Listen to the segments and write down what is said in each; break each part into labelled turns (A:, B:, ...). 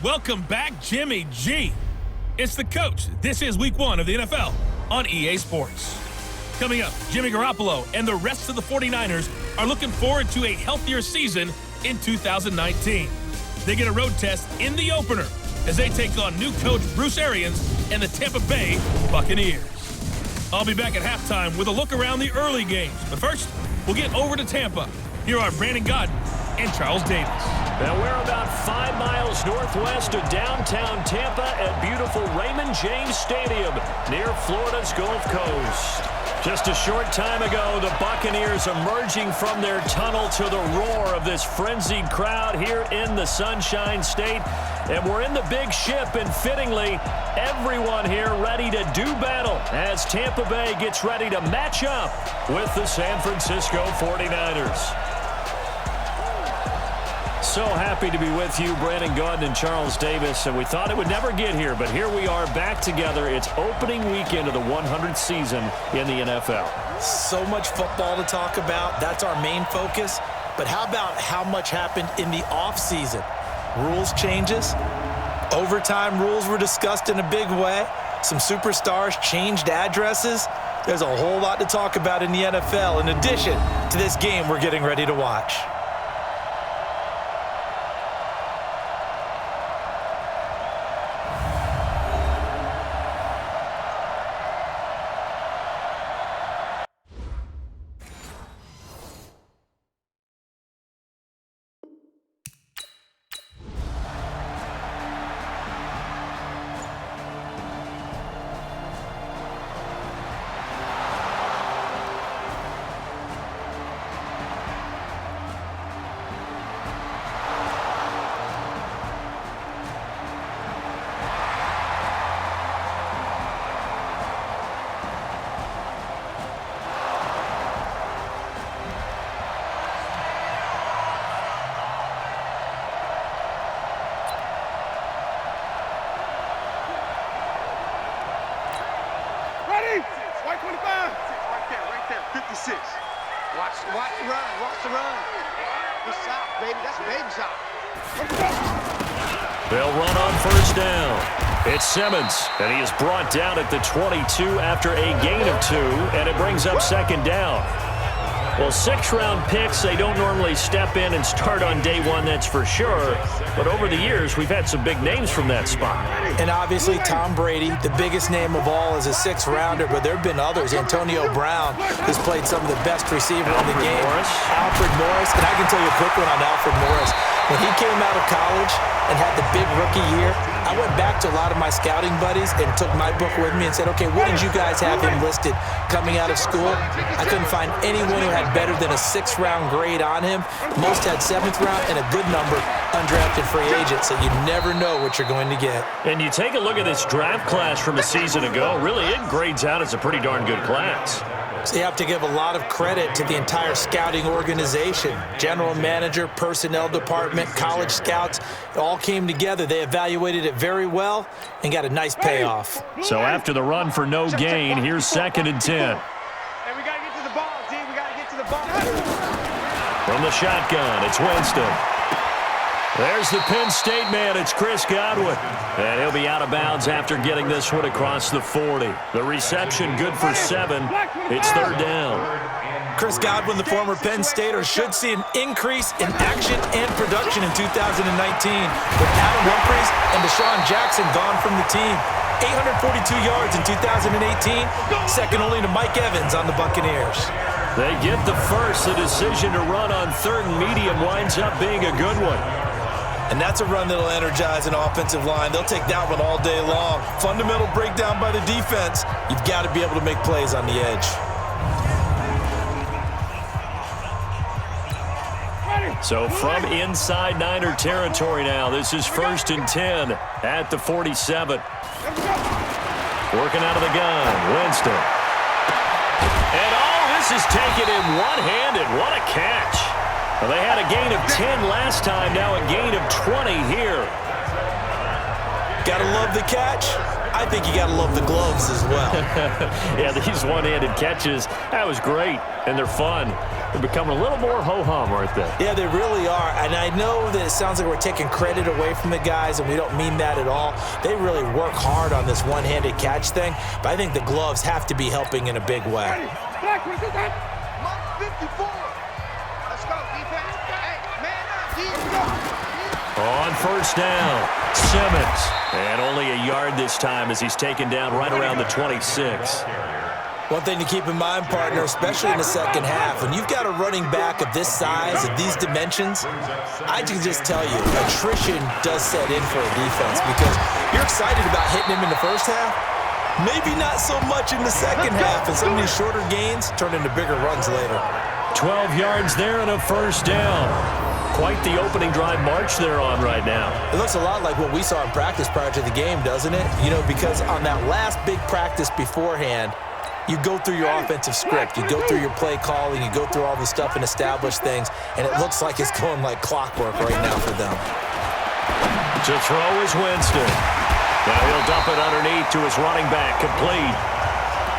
A: Welcome back, Jimmy G. It's the coach. This is week 1 of the NFL on EA Sports. Coming up, Jimmy Garoppolo and the rest of the 49ers are looking forward to a healthier season in 2019. They get a road test in the opener as they take on new coach Bruce Arians and the Tampa Bay Buccaneers. I'll be back at halftime with a look around the early games. But first, we'll get over to Tampa. Here are Brandon Godden and Charles Davis.
B: Now we're about 5 miles northwest of downtown Tampa at beautiful Raymond James Stadium near Florida's Gulf Coast. Just a short time ago, the Buccaneers emerging from their tunnel to the roar of this frenzied crowd here in the Sunshine State. And we're in the big ship, and fittingly, everyone here ready to do battle as Tampa Bay gets ready to match up with the San Francisco 49ers. So happy to be with you, Brandon Godden and Charles Davis, and we thought it would never get here, but here we are back together. It's opening weekend of the 100th season in the NFL.
C: So much football to talk about. That's our main focus. But how about how much happened in the offseason? Rules changes. Overtime rules were discussed in a big way. Some superstars changed addresses. There's a whole lot to talk about in the NFL in addition to this game we're getting ready to watch.
B: They'll run on first down. It's Simmons, and he is brought down at the 22 after a gain of 2, and it brings up second down. Well, 6-round picks, they don't normally step in and start on day 1, that's for sure. But over the years, we've had some big names from that spot.
C: And obviously, Tom Brady, the biggest name of all, is a 6th-rounder, but there have been others. Antonio Brown has played some of the best receiver in the game. Alfred Morris, and I can tell you a quick one on Alfred Morris. When he came out of college and had the big rookie year, I went back to a lot of my scouting buddies and took my book with me and said, okay, what did you guys have him listed coming out of school? I couldn't find anyone who had better than a 6th-round grade on him. Most had 7th round and a good number undrafted free agents, so you never know what you're going to get.
B: And you take a look at this draft class from a season ago, really it grades out as a pretty darn good class.
C: So you have to give a lot of credit to the entire scouting organization. General manager, personnel department, college scouts, it all came together. They evaluated it very well and got a nice payoff.
B: So after the run for no gain, here's 2nd and 10.
D: Hey, we got to get to the ball, D. We got to get to the ball.
B: From the shotgun, it's Winston. There's the Penn State man. It's Chris Godwin. And he'll be out of bounds after getting this one across the 40. The reception good for 7. It's 3rd down.
C: Chris Godwin, the former Penn Stater, should see an increase in action and production in 2019 with Adam Humphries and Deshaun Jackson gone from the team. 842 yards in 2018, second only to Mike Evans on the Buccaneers.
B: They get the first. The decision to run on 3rd and medium winds up being a good one.
C: And that's a run that'll energize an offensive line. They'll take that one all day long. Fundamental breakdown by the defense. You've got to be able to make plays on the edge.
B: So from inside Niner territory now, this is 1st and 10 at the 47. Working out of the gun, Winston. And this is taken in one-handed. What a catch. Well, they had a gain of 10 last time, now a gain of 20 here.
C: Gotta love the catch. I think you got to love the gloves as well.
B: Yeah, these one-handed catches, that was great, and they're fun. They're becoming a little more ho-hum, aren't they?
C: Yeah, they really are. And I know that it sounds like we're taking credit away from the guys, and we don't mean that at all. They really work hard on this one-handed catch thing, but I think the gloves have to be helping in a big way.
D: 54. Let's go, defense. Hey, man up. Let's go.
B: On first down, Simmons. And only a yard this time as he's taken down right around the 26.
C: One thing to keep in mind, partner, especially in the second half, when you've got a running back of this size, of these dimensions, I can just tell you, attrition does set in for a defense because you're excited about hitting him in the first half. Maybe not so much in the second half, and some of these shorter gains turn into bigger runs later.
B: 12 yards there and a first down. Quite the opening drive march they're on right now.
C: It looks a lot like what we saw in practice prior to the game, doesn't it? You know, because on that last big practice beforehand, you go through your offensive script, you go through your play calling, you go through all the stuff and establish things, and it looks like it's going like clockwork right now for them.
B: To throw is Winston. Now he'll dump it underneath to his running back, complete.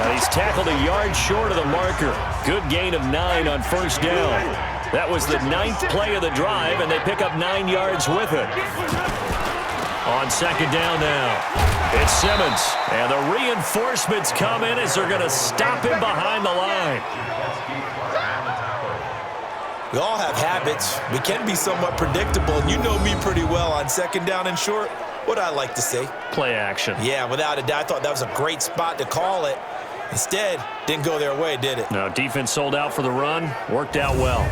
B: Now he's tackled a yard short of the marker. Good gain of 9 on first down. That was the 9th play of the drive, and they pick up 9 yards with it. On second down now, it's Simmons. And the reinforcements come in as they're going to stop him behind the line.
C: We all have habits. We can be somewhat predictable, and you know me pretty well on second down and short. What I like to say?
B: Play action.
C: Yeah, without a doubt. I thought that was a great spot to call it. Instead, didn't go their way, did it?
B: No, defense sold out for the run. Worked out well.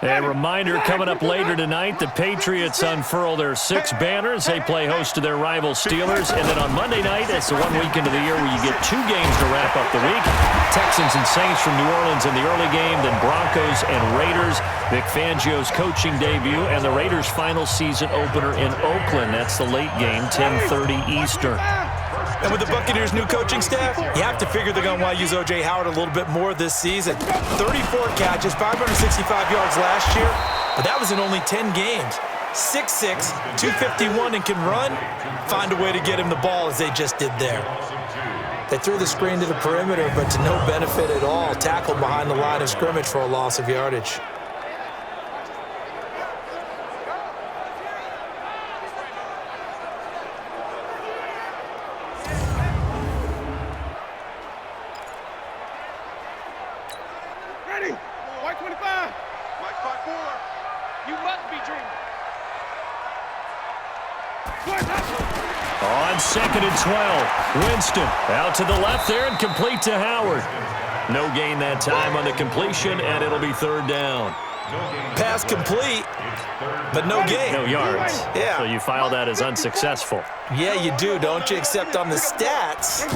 B: A reminder coming up later tonight, the Patriots unfurl their 6 banners. They play host to their rival Steelers. And then on Monday night, it's the one weekend of the year where you get 2 games to wrap up the week. Texans and Saints from New Orleans in the early game, then Broncos and Raiders. Vic Fangio's coaching debut and the Raiders' final season opener in Oakland. That's the late game, 10:30 Eastern.
C: And with the Buccaneers' new coaching staff, you have to figure they're going to want to use O.J. Howard a little bit more this season. 34 catches, 565 yards last year, but that was in only 10 games. 6'6", 251, and can run. Find a way to get him the ball as they just did there. They threw the screen to the perimeter, but to no benefit at all. Tackled behind the line of scrimmage for a loss of yardage.
D: White 25. White 5-4. You must be dreaming.
B: On second and 12, Winston out to the left there and complete to Howard. No gain that time on the completion, and it'll be third down.
C: Pass complete, but no gain.
B: No yards.
C: Yeah.
B: So you file that as unsuccessful.
C: Yeah, you do, don't you? Except on the stats,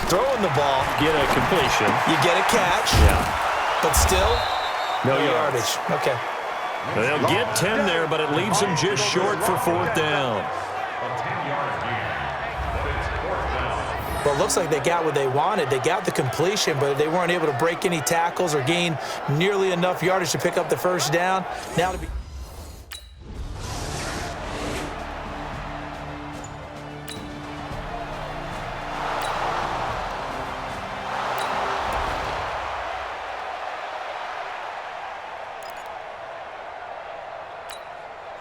C: throwing the ball,
B: Get a completion.
C: you get a catch,
B: Yeah.
C: but still,
B: No
C: yardage. Okay.
B: They'll get 10 there, but it leaves them just short for fourth down.
C: Well, it looks like they got what they wanted. They got the completion, but they weren't able to break any tackles or gain nearly enough yardage to pick up the first down. Now to be...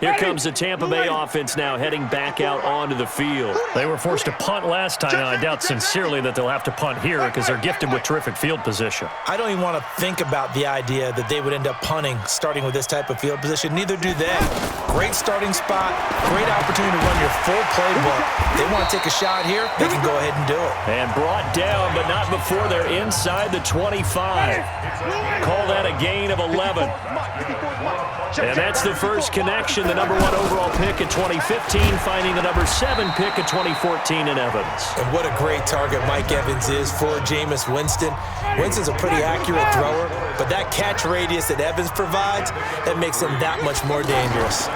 B: Here comes the Tampa Bay offense now heading back out onto the field.
E: They were forced to punt last time. I doubt sincerely that they'll have to punt here because they're gifted with terrific field position.
C: I don't even want to think about the idea that they would end up punting starting with this type of field position. Neither do they. Great starting spot, great opportunity to run your full playbook. They want to take a shot here, they can go ahead and do it.
B: And brought down, but not before they're inside the 25. Call that a gain of 11. And that's the first connection, the number 1 overall pick in 2015, finding the number 7 pick in 2014 in Evans.
C: And what a great target Mike Evans is for Jameis Winston. Winston's a pretty accurate thrower, but that catch radius that Evans provides, that makes him that much more dangerous.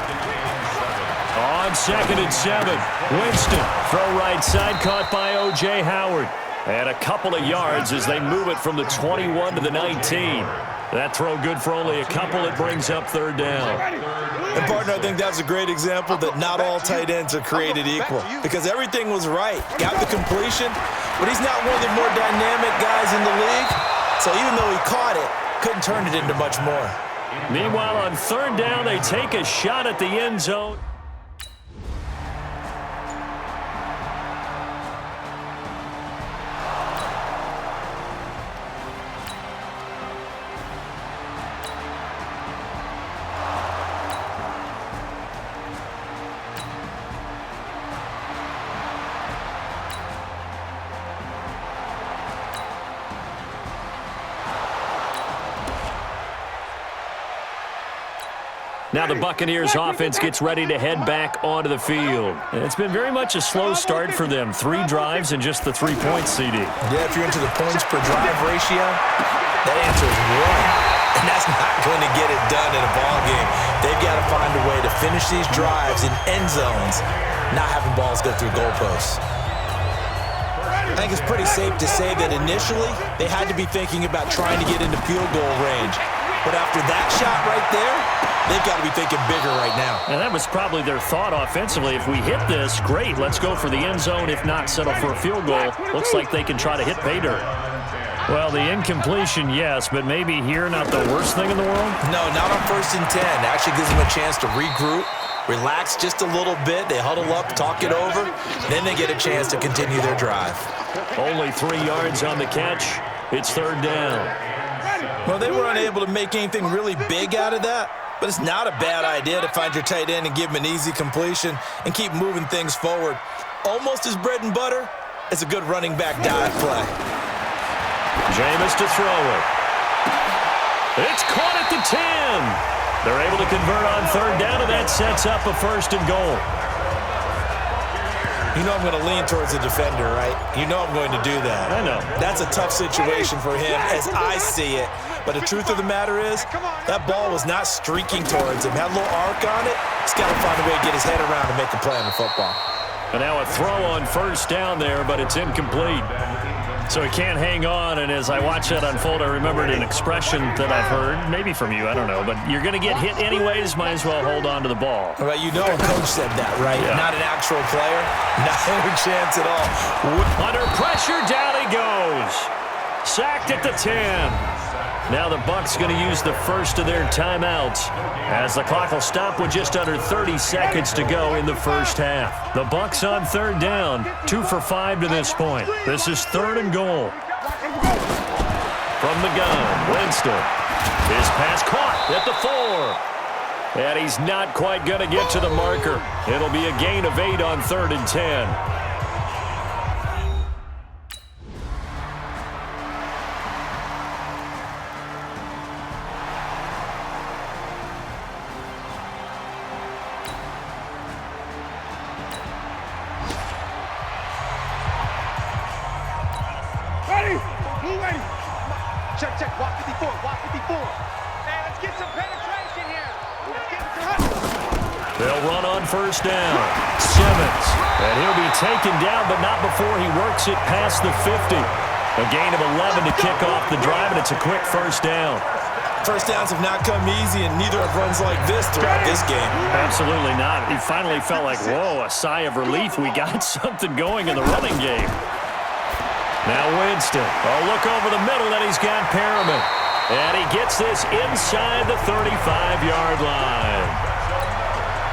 B: On 2nd and 7, Winston, throw right side, caught by O.J. Howard. And a couple of yards as they move it from the 21 to the 19. That throw good for only a couple. It brings up 3rd down.
C: And, partner, I think that's a great example that not all tight ends are created equal because everything was right. Got the completion, but he's not one of the more dynamic guys in the league. So even though he caught it, couldn't turn it into much more.
B: Meanwhile, on 3rd down, they take a shot at the end zone. Now the Buccaneers offense gets ready to head back onto the field. It's been very much a slow start for them. 3 drives and just the 3 points, CD.
C: Yeah, if you're into the points per drive ratio, that answer is 1. And that's not going to get it done in a ball game. They've got to find a way to finish these drives in end zones, not having balls go through goalposts. I think it's pretty safe to say that initially they had to be thinking about trying to get into field goal range. But after that shot right there, they've got to be thinking bigger right now.
E: And that was probably their thought offensively. If we hit this, great. Let's go for the end zone. If not, settle for a field goal. Looks like they can try to hit pay dirt. Well, the incompletion, yes, but maybe here not the worst thing in the world?
C: No, not on 1st and 10. It actually gives them a chance to regroup, relax just a little bit. They huddle up, talk it over. Then they get a chance to continue their drive.
B: Only 3 yards on the catch. It's 3rd down.
C: Well, they were unable to make anything really big out of that, but it's not a bad idea to find your tight end and give him an easy completion and keep moving things forward. Almost as bread and butter as a good running back dive play.
B: Jameis to throw it. It's caught at the 10. They're able to convert on 3rd down, and that sets up a 1st and goal.
C: You know I'm going to lean towards the defender, right? You know I'm going to do that.
B: I know.
C: That's a tough situation for him as I see it. But the truth of the matter is, that ball was not streaking towards him. Had a little arc on it. He's got to find a way to get his head around and make a play on the football.
B: And now a throw on 1st down there, but it's incomplete.
E: So he can't hang on, and as I watch that unfold, I remembered an expression that I've heard, maybe from you, I don't know, but you're going to get hit anyways, might as well hold on to the ball.
C: Right, you know a coach said that, right?
E: Yeah.
C: Not an actual player. Not a chance at all.
B: Under pressure, down he goes. Sacked at the 10. Now the Bucs going to use the first of their timeouts as the clock will stop with just under 30 seconds to go in the first half. The Bucs on 3rd down, 2 for 5 to this point. This is 3rd and goal. From the gun, Winston. His pass caught at the 4. And he's not quite going to get to the marker. It'll be a gain of 8 on 3rd and 10.
D: Check, walk 54, walk 54. Hey, let's get some penetration here. Let's get some.
B: They'll run on 1st down. Simmons. And he'll be taken down, but not before he works it past the 50. A gain of 11 to kick off the drive, and it's a quick 1st down.
C: 1st downs have not come easy, and neither have runs like this throughout this game.
E: Absolutely not. He finally felt like, whoa, a sigh of relief. We got something going in the running game.
B: Now Winston. A look over the middle, and he's got Perriman. And he gets this inside the 35-yard line.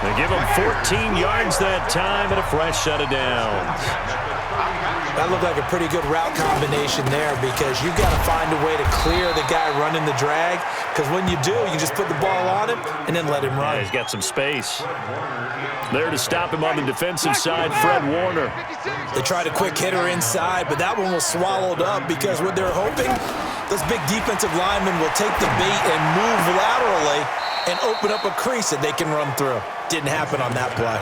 B: They give him 14 yards that time and a fresh set of downs.
C: That looked like a pretty good route combination there because you've got to find a way to clear the guy running the drag, because when you do, you just put the ball on him and then let him run.
B: Yeah, he's got some space. There to stop him on the defensive side, Fred Warner.
C: They tried a quick hitter inside, but that one was swallowed up because what they're hoping, those big defensive linemen will take the bait and move laterally and open up a crease that they can run through. Didn't happen on that play.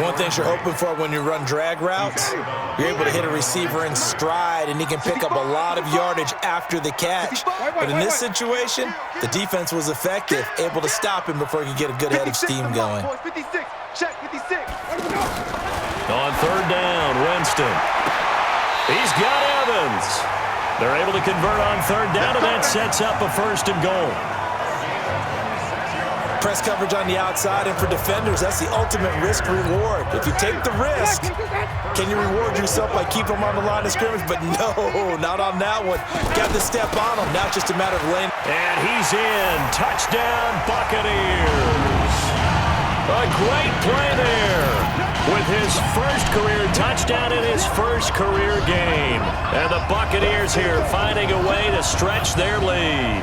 C: One thing you're hoping for when you run drag routes, you're able to hit a receiver in stride, and he can pick up a lot of yardage after the catch. But in this situation, the defense was effective, able to stop him before he could get a good head of steam going.
B: On third down, Winston. He's got Evans. They're able to convert on third down, and that sets up a first and goal.
C: Press coverage on the outside, and for defenders, that's the ultimate risk-reward. If you take the risk, can you reward yourself by keeping them on the line of scrimmage? But no, not on that one. Got the step on him. Now it's just a matter of laying.
B: And he's in. Touchdown, Buccaneers. A great play there with his first career touchdown in his first career game. And the Buccaneers here finding a way to stretch their lead.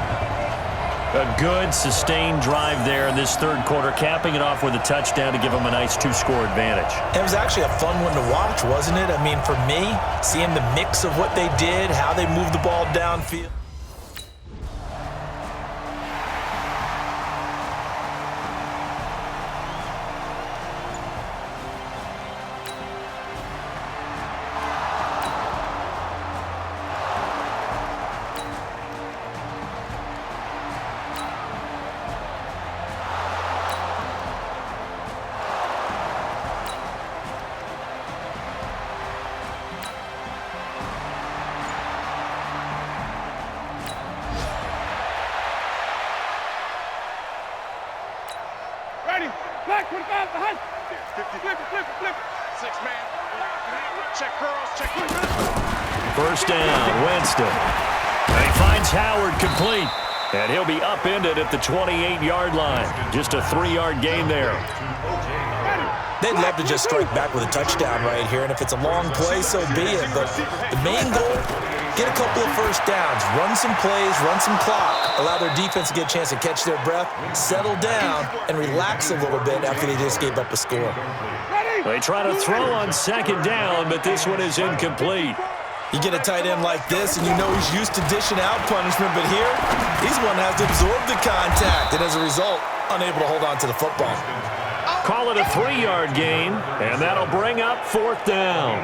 B: A good, sustained drive there in this third quarter, capping it off with a touchdown to give them a nice two-score advantage.
C: It was actually a fun one to watch, wasn't it? I mean, for me, seeing the mix of what they did, how they moved the ball downfield.
D: Black 25 behind. 50. Flip it. 6 man. Check curls. Check.
B: First down, Winston. And he finds Howard complete. And he'll be upended at the 28-yard line. Just a 3-yard gain there.
C: They'd love to just strike back with a touchdown right here, and if it's a long play, so be it. But the main goal, get a couple of first downs, run some plays, run some clock, allow their defense to get a chance to catch their breath, settle down, and relax a little bit after they just gave up a score.
B: They try to throw on second down, but this one is incomplete.
C: You get a tight end like this, and you know he's used to dishing out punishment, but here, he's one that has to absorb the contact, and as a result, unable to hold on to the football.
B: Call it a 3-yard gain, and that'll bring up fourth down.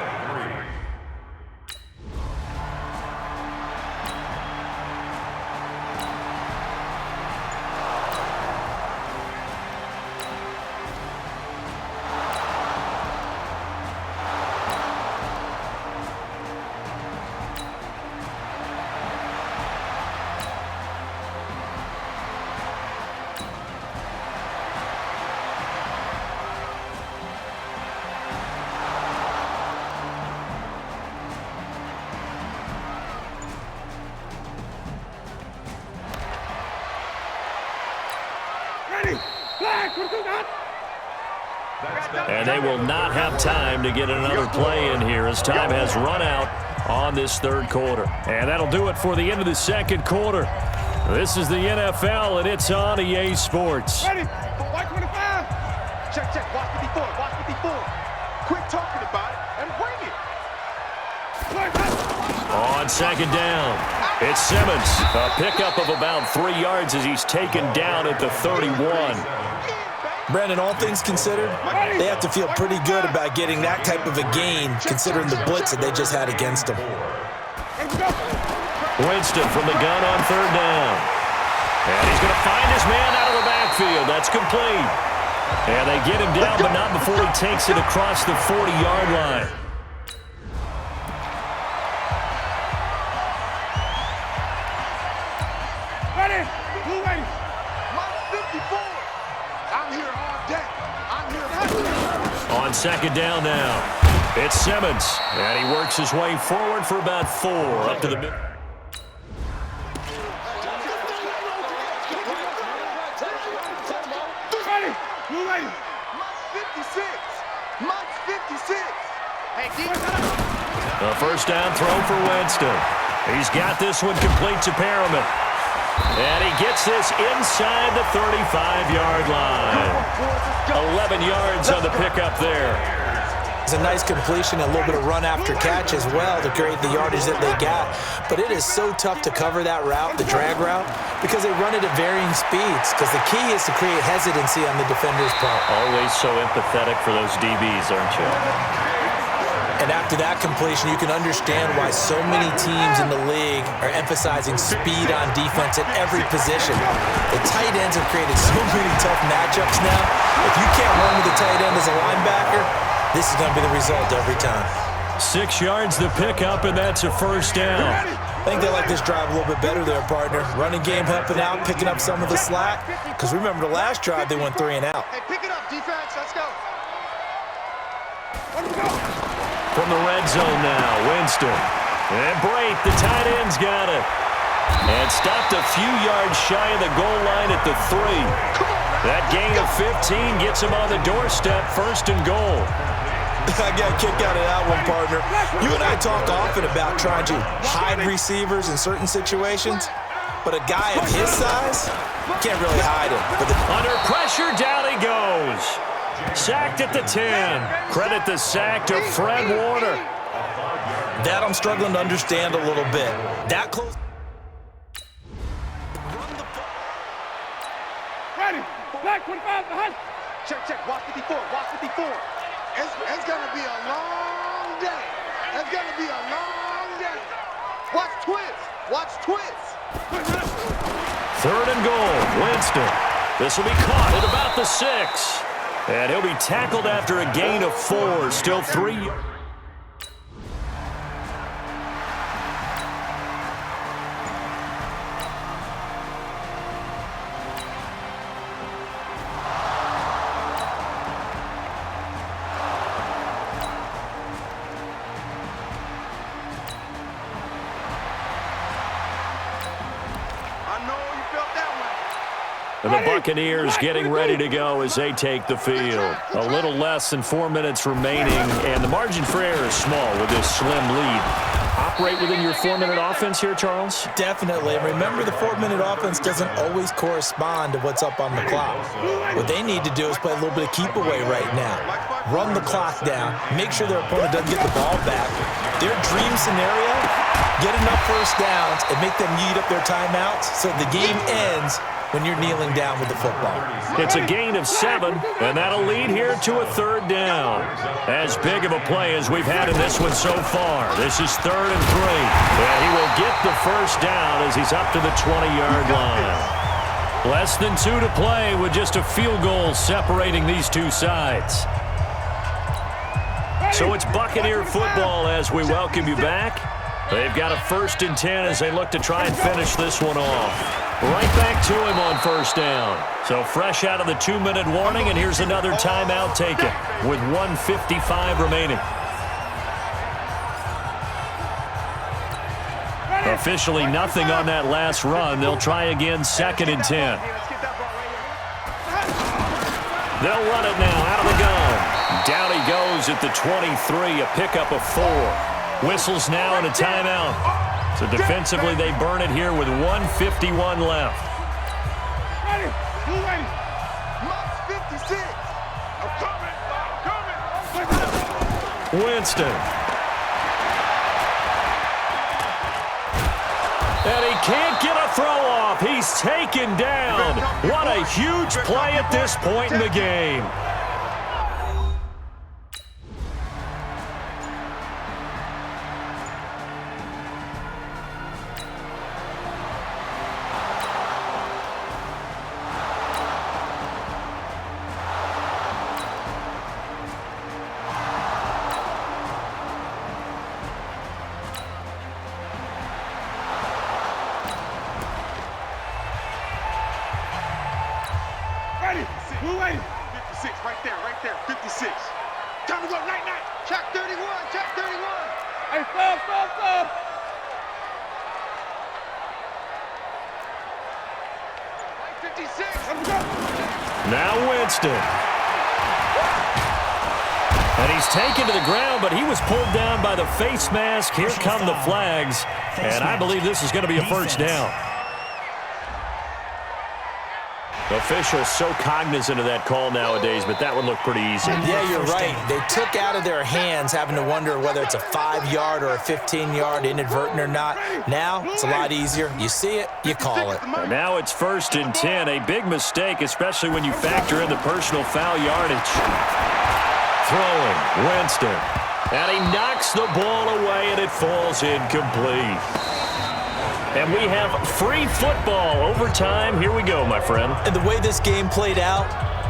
B: And they will not have time to get another play in here as time has run out on this third quarter. And that'll do it for the end of the second quarter. This is the NFL, and it's on EA Sports.
D: Ready? White 25. Check. Watch 54. Quit talking about it and bring it.
B: On second down, it's Simmons. A pickup of about 3 yards as he's taken down at the 31.
C: Brandon, all things considered, they have to feel pretty good about getting that type of a gain, considering the blitz that they just had against them.
B: Winston from the gun on third down. And he's going to find his man out of the backfield. That's complete. And they get him down, but not before he takes it across the 40-yard line.
D: Ready? Who ready? 54. I'm here all day. I'm here.
B: On second down now, it's Simmons. And he works his way forward for about 4 up to the middle.
D: Much 56. Hey,
B: A first down throw for Winston. He's got this one complete to Perriman. And he gets this inside the 35-yard line. 11 yards on the pickup there.
C: It's a nice completion, a little bit of run after catch as well to create the yardage that they got. But it is so tough to cover that route, the drag route, because they run it at varying speeds. Because the key is to create hesitancy on the defender's part.
B: Always so empathetic for those DBs, aren't you?
C: And after that completion, you can understand why so many teams in the league are emphasizing speed on defense at every position. The tight ends have created so many tough matchups now. If you can't run with the tight end as a linebacker, this is going to be the result every time.
B: 6 yards the pickup, and that's a first down.
C: I think they like this drive a little bit better there, partner. Running game helping out, picking up some of the slack. Because remember the last drive, they went 3 and out.
D: Hey, pick it up, defense. Let's go.
B: From the red zone now, Winston. And Brate, the tight end's got it. And stopped a few yards shy of the goal line at the 3. That gain of 15 gets him on the doorstep, first and goal.
C: I got a kick out of that one, partner. You and I talk often about trying to hide receivers in certain situations, but a guy of his size can't really hide him. But
B: under pressure, down he goes. Sacked at the 10. Credit the sack to Fred Warner.
C: That I'm struggling to understand a little bit. That close.
D: Ready. Black 25 behind. Check. Watch 54. Watch 54. It's going to be a long day. It's going to be a long day. Watch twist. Watch twist.
B: Third and goal. Winston. This will be caught at about the 6. And he'll be tackled after a gain of 4. Still 3. And the Buccaneers getting ready to go as they take the field. A little less than 4 minutes remaining, and the margin for error is small with this slim lead. Operate within your 4-minute offense here, Charles?
C: Definitely. And remember, the 4-minute offense doesn't always correspond to what's up on the clock. What they need to do is play a little bit of keep away right now. Run the clock down. Make sure their opponent doesn't get the ball back. Their dream scenario, get enough first downs and make them eat up their timeouts so the game ends when you're kneeling down with the football.
B: It's a gain of 7, and that'll lead here to a third down. As big of a play as we've had in this one so far. This is 3rd and 3. And he will get the first down as he's up to the 20-yard line. Less than 2 to play with just a field goal separating these two sides. So it's Buccaneer football as we welcome you back. They've got a 1st and 10 as they look to try and finish this one off. Right back to him on first down. So fresh out of the 2-minute warning, and here's another timeout taken with 1:55 remaining. Officially nothing on that last run. They'll try again, 2nd and 10. They'll run it now out of the gun. Down he goes at the 23, a pickup of 4. Whistles now and a timeout. So defensively, they burn it here with 1:51 left.
D: Ready. Much 56. I'm coming.
B: Winston. And he can't get a throw off. He's taken down. What a huge play at this point in the game.
D: Who waiting? 56, right there, 56. Time to go, night. Check 31. Hey, stop. 56, let's go.
B: Now Winston. And he's taken to the ground, but he was pulled down by the face mask. Here come the flags, and I believe this is going to be a first down. Officials so cognizant of that call nowadays, but that one looked pretty easy.
C: Yeah, you're right. They took out of their hands having to wonder whether it's a 5-yard or a 15-yard inadvertent or not. Now it's a lot easier. You see it, you call it.
B: And now it's 1st and 10. A big mistake, especially when you factor in the personal foul yardage. Throwing, Winston. And he knocks the ball away, and it falls incomplete. And we have free football. Overtime. Here we go, my friend.
C: And the way this game played out,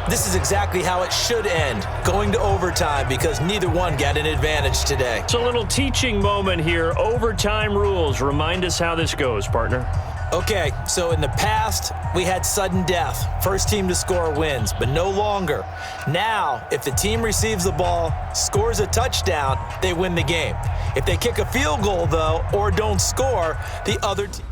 C: this is exactly how it should end, going to overtime, because neither one got an advantage today.
B: It's a little teaching moment here. Overtime rules. Remind us how this goes, partner.
C: Okay, so in the past, we had sudden death. First team to score wins, but no longer. Now, if the team receives the ball, scores a touchdown, they win the game. If they kick a field goal, though, or don't score, the other team...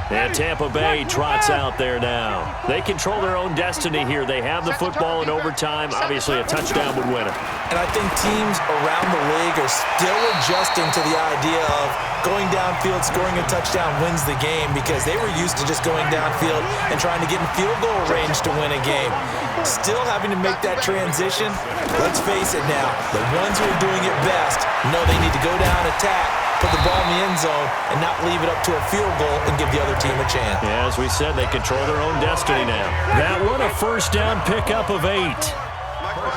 B: And Tampa Bay trots out there now. They control their own destiny here. They have the football in overtime. Obviously, a touchdown would win it.
C: And I think teams around the league are still adjusting to the idea of going downfield, scoring a touchdown wins the game, because they were used to just going downfield and trying to get in field goal range to win a game. Still having to make that transition. Let's face it now, the ones who are doing it best know they need to go down, attack, put the ball in the end zone, and not leave it up to a field goal and give the other team a chance.
B: Yeah, as we said, they control their own destiny now. That one, a first down pickup of 8.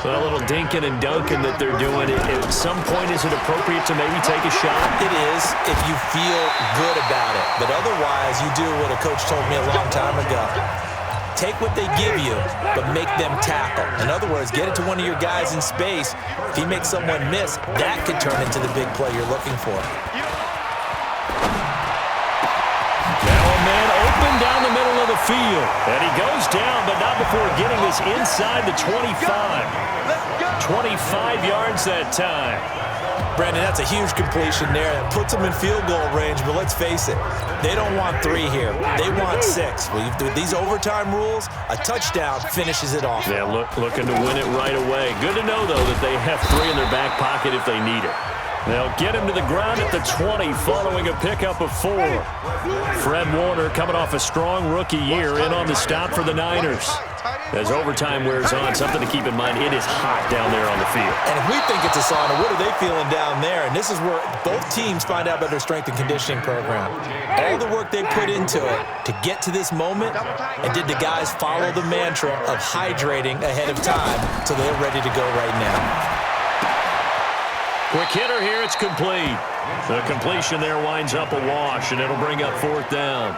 B: So a little dinking and dunking that they're doing. At some point, is it appropriate to maybe take a shot?
C: It is if you feel good about it. But otherwise, you do what a coach told me a long time ago. Take what they give you, but make them tackle. In other words, get it to one of your guys in space. If he makes someone miss, that could turn into the big play you're looking for.
B: Now a man open down the middle of the field. And he goes down, but not before getting this inside the 25. 25 yards that time.
C: Brandon, that's a huge completion there. That puts them in field goal range, but let's face it, they don't want 3 here. They want 6. With these overtime rules, a touchdown finishes it off.
B: Yeah, looking to win it right away. Good to know, though, that they have 3 in their back pocket if they need it. They'll get him to the ground at the 20 following a pickup of 4. Fred Warner coming off a strong rookie year in on the stop for the Niners. As overtime wears on, something to keep in mind, it is hot down there on the field.
C: And if we think it's a sauna, what are they feeling down there? And this is where both teams find out about their strength and conditioning program. All the work they put into it to get to this moment, and did the guys follow the mantra of hydrating ahead of time so they're ready to go right now.
B: Quick hitter here, it's complete. The completion there winds up a wash, and it'll bring up 4th down.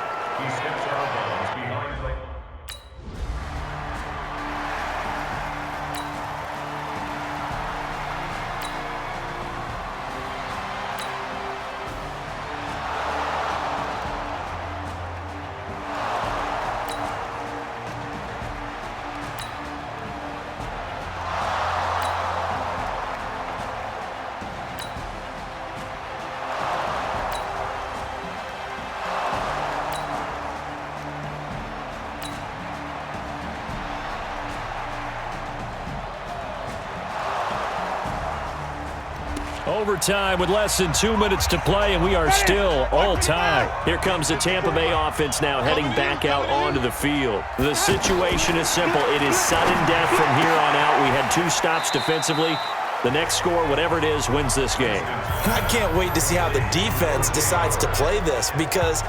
B: Overtime with less than 2 minutes to play, and we are still all tied. Here comes the Tampa Bay offense now heading back out onto the field. The situation is simple. It is sudden death from here on out. We had 2 stops defensively. The next score, whatever it is, wins this game.
C: I can't wait to see how the defense decides to play this, because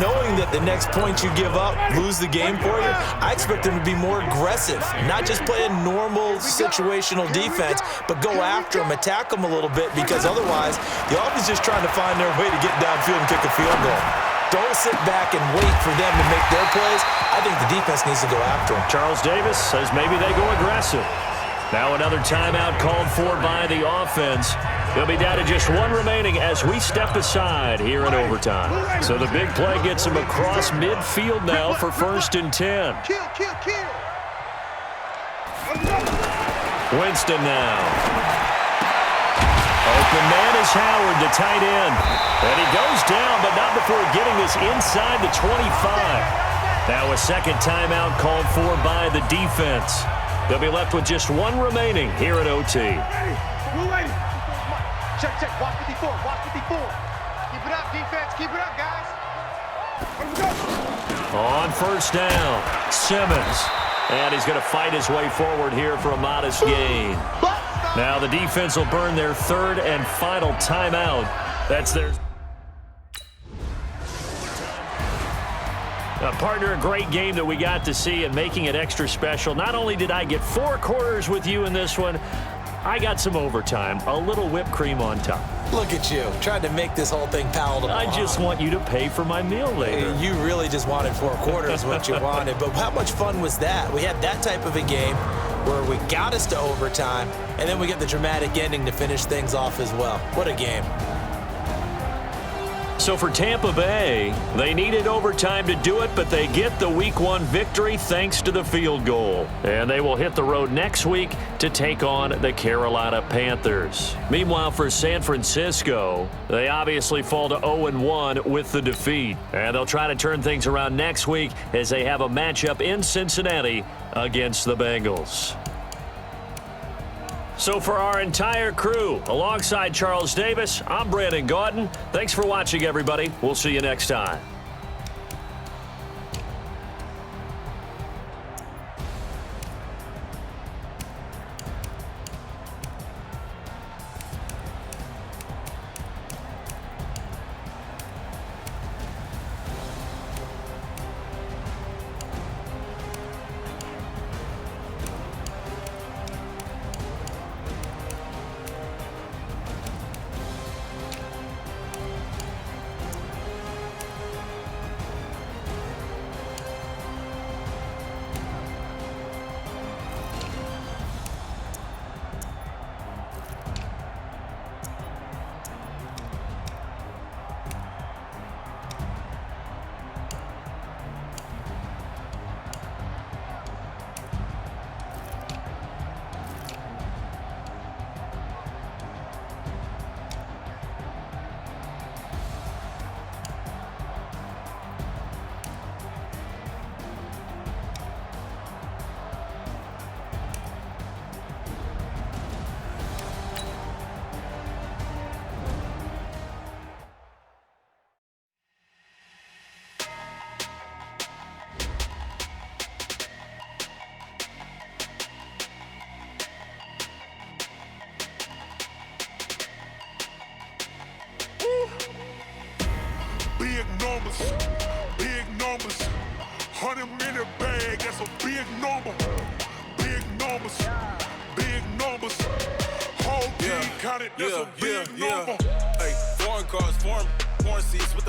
C: knowing that the next point you give up lose the game for you, I expect them to be more aggressive, not just play a normal situational defense, but go after them, attack them a little bit, because otherwise the offense is just trying to find their way to get downfield and kick a field goal. Don't sit back and wait for them to make their plays. I think the defense needs to go after them.
B: Charles Davis says maybe they go aggressive. Now another timeout called for by the offense. They'll be down to just 1 remaining as we step aside here in overtime. So the big play gets them across midfield now for 1st and 10. Winston now. Open man is Howard, the tight end. And he goes down, but not before getting this inside the 25. Now a second timeout called for by the defense. They'll be left with just one remaining here at OT.
D: Check, check. Watch 54. Watch 54. Keep it up, defense. Keep it up, guys.
B: On first down, Simmons. And he's going to fight his way forward here for a modest gain. Now the defense will burn their third and final timeout. That's their... Partner, a great game that we got to see and making it extra special. Not only did I get 4 quarters with you in this one, I got some overtime, a little whipped cream on top.
C: Look at you, trying to make this whole thing palatable.
B: I just want you to pay for my meal later.
C: You really just wanted 4 quarters what you wanted, but how much fun was that? We had that type of a game where we got us to overtime, and then we get the dramatic ending to finish things off as well. What a game.
B: So for Tampa Bay, they needed overtime to do it, but they get the Week 1 victory thanks to the field goal. And they will hit the road next week to take on the Carolina Panthers. Meanwhile, for San Francisco, they obviously fall to 0-1 with the defeat. And they'll try to turn things around next week as they have a matchup in Cincinnati against the Bengals. So for our entire crew, alongside Charles Davis, I'm Brandon Gaudin. Thanks for watching, everybody. We'll see you next time.
F: Big numbers, 100-minute bag, that's a big number. Big numbers, whole team counted, that's a big number.
G: Hey, foreign cars, foreign seats with the